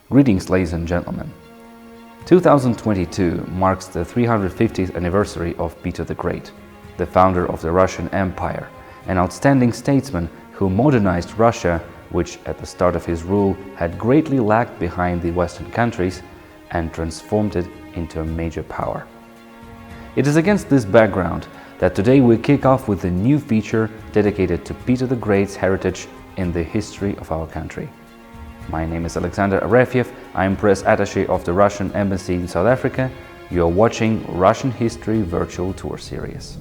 Greetings, ladies and gentlemen. 2022 marks the 350th anniversary of Peter the Great, the founder of the Russian Empire, an outstanding statesman who modernized Russia, which at the start of his rule had greatly lagged behind the Western countries, and transformed it into a major power. It is against this background that today we kick off with a new feature dedicated to Peter the Great's heritage in the history of our country. My name is Alexander Arefiev, I am press attaché of the Russian Embassy in South Africa. You are watching Russian History Virtual Tour Series.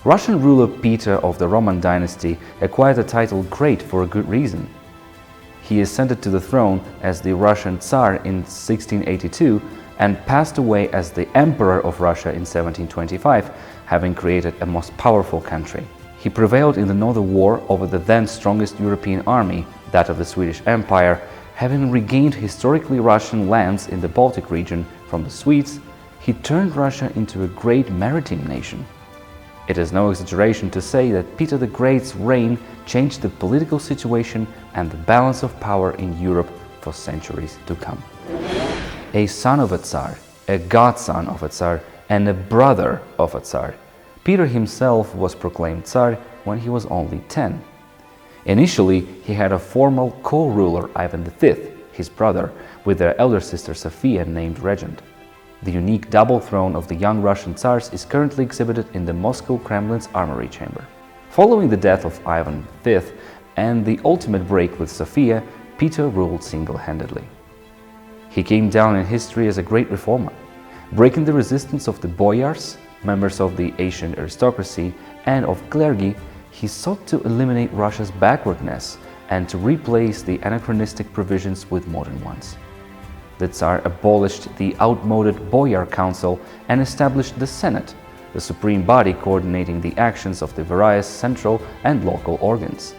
Russian ruler Peter of the Roman dynasty acquired the title Great for a good reason. He ascended to the throne as the Russian Tsar in 1682 and passed away as the Emperor of Russia in 1725, having created a most powerful country. He prevailed in the Northern War over the then strongest European army, that of the Swedish Empire, having regained historically Russian lands in the Baltic region from the Swedes. He turned Russia into a great maritime nation. It is no exaggeration to say that Peter the Great's reign changed the political situation and the balance of power in Europe for centuries to come. A son of a Tsar, a godson of a Tsar, and a brother of a Tsar, Peter himself was proclaimed Tsar when he was only 10. Initially, he had a formal co-ruler, Ivan V, his brother, with their elder sister Sophia named regent. The unique double throne of the young Russian Tsars is currently exhibited in the Moscow Kremlin's armory chamber. Following the death of Ivan V and the ultimate break with Sophia, Peter ruled single-handedly. He came down in history as a great reformer. Breaking the resistance of the boyars, members of the ancient aristocracy, and of clergy, he sought to eliminate Russia's backwardness and to replace the anachronistic provisions with modern ones. The Tsar abolished the outmoded Boyar Council and established the Senate, the supreme body coordinating the actions of the various central and local organs.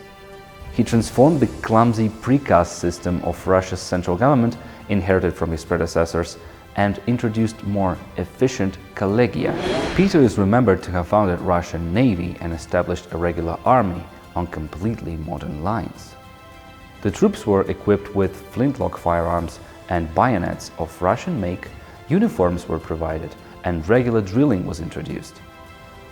He transformed the clumsy prikaz system of Russia's central government, inherited from his predecessors, and introduced more efficient collegia. Peter is remembered to have founded Russian Navy and established a regular army on completely modern lines. The troops were equipped with flintlock firearms and bayonets of Russian make, uniforms were provided, and regular drilling was introduced.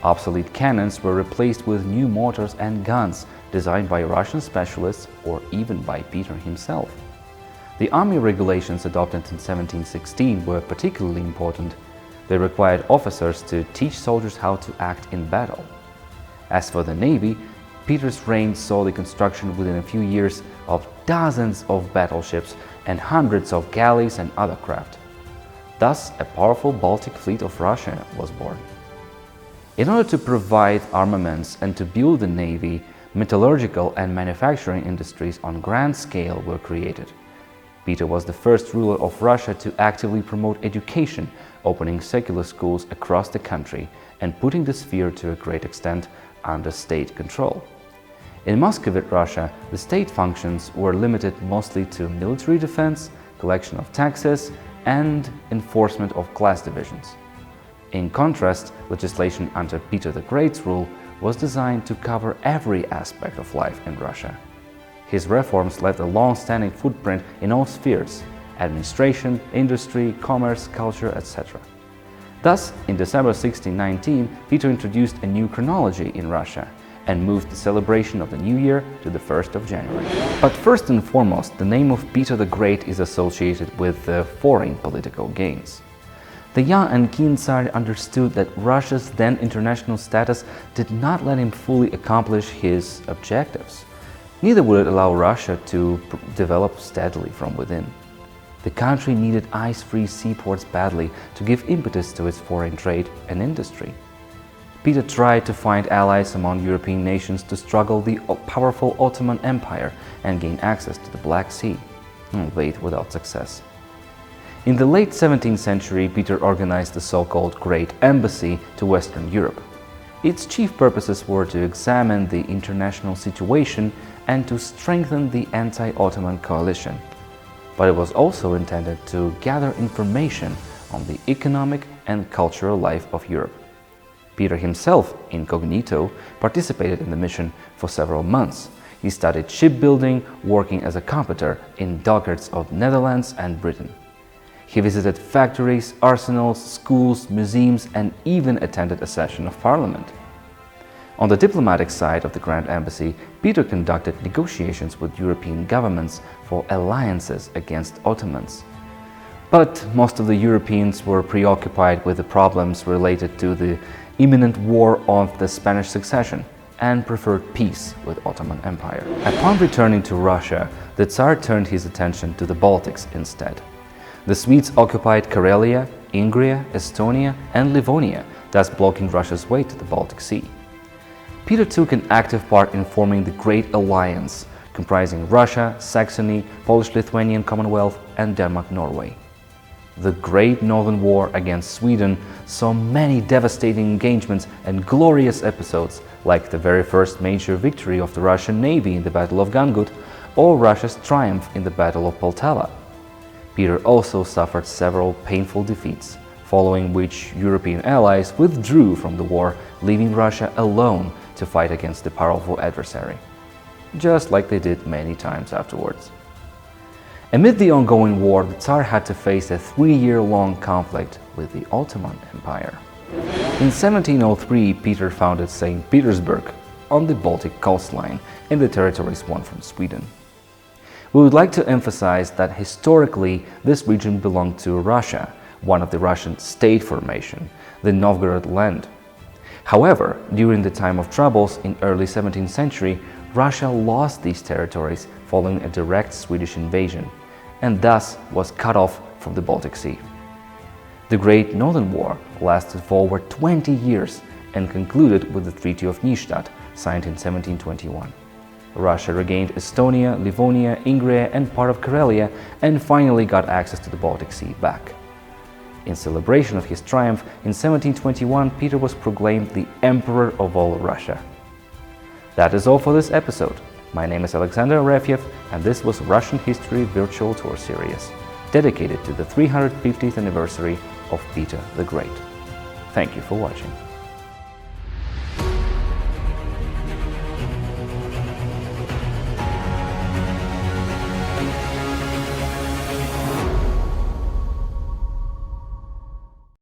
Obsolete cannons were replaced with new mortars and guns designed by Russian specialists or even by Peter himself. The army regulations adopted in 1716 were particularly important. They required officers to teach soldiers how to act in battle. As for the navy, Peter's reign saw the construction within a few years of dozens of battleships and hundreds of galleys and other craft. Thus, a powerful Baltic fleet of Russia was born. In order to provide armaments and to build the navy, metallurgical and manufacturing industries on grand scale were created. Peter was the first ruler of Russia to actively promote education, opening secular schools across the country and putting the sphere to a great extent under state control. In Muscovite Russia, the state functions were limited mostly to military defense, collection of taxes, and enforcement of class divisions. In contrast, legislation under Peter the Great's rule was designed to cover every aspect of life in Russia. His reforms left a long-standing footprint in all spheres: administration, industry, commerce, culture, etc. Thus, in December 1619, Peter introduced a new chronology in Russia and moved the celebration of the new year to the 1st of January. But first and foremost, the name of Peter the Great is associated with foreign political gains. The young and keen Tsar understood that Russia's then international status did not let him fully accomplish his objectives. Neither would it allow Russia to develop steadily from within. The country needed ice-free seaports badly to give impetus to its foreign trade and industry. Peter tried to find allies among European nations to struggle the powerful Ottoman Empire and gain access to the Black Sea, albeit without success. In the late 17th century, Peter organized the so-called Great Embassy to Western Europe. Its chief purposes were to examine the international situation and to strengthen the anti-Ottoman coalition. but it was also intended to gather information on the economic and cultural life of Europe. Peter himself, incognito, participated in the mission for several months. He studied shipbuilding, working as a carpenter in dockyards of Netherlands and Britain. He visited factories, arsenals, schools, museums, and even attended a session of parliament. On the diplomatic side of the Grand Embassy, Peter conducted negotiations with European governments for alliances against Ottomans. But most of the Europeans were preoccupied with the problems related to the imminent war of the Spanish succession and preferred peace with Ottoman Empire. Upon returning to Russia, the Tsar turned his attention to the Baltics instead. The Swedes occupied Karelia, Ingria, Estonia, and Livonia, thus blocking Russia's way to the Baltic Sea. Peter took an active part in forming the Great Alliance, comprising Russia, Saxony, Polish-Lithuanian Commonwealth, and Denmark-Norway. The Great Northern War against Sweden saw many devastating engagements and glorious episodes, like the very first major victory of the Russian Navy in the Battle of Gangut, or Russia's triumph in the Battle of Poltava. Peter also suffered several painful defeats, following which European allies withdrew from the war, leaving Russia alone to fight against the powerful adversary, just like they did many times afterwards. Amid the ongoing war, the Tsar had to face a 3-year-long conflict with the Ottoman Empire. In 1703, Peter founded St. Petersburg on the Baltic coastline in the territories won from Sweden. We would like to emphasize that historically this region belonged to Russia, one of the Russian state formation, the Novgorod land. However, during the time of troubles in early 17th century, Russia lost these territories following a direct Swedish invasion, and thus was cut off from the Baltic Sea. The Great Northern War lasted for over 20 years and concluded with the Treaty of Nystadt, signed in 1721. Russia regained Estonia, Livonia, Ingria, and part of Karelia, and finally got access to the Baltic Sea back. In celebration of his triumph, in 1721, Peter was proclaimed the Emperor of all Russia. That is all for this episode. My name is Alexander Arefyev, and this was Russian History Virtual Tour Series, dedicated to the 350th anniversary of Peter the Great. Thank you for watching.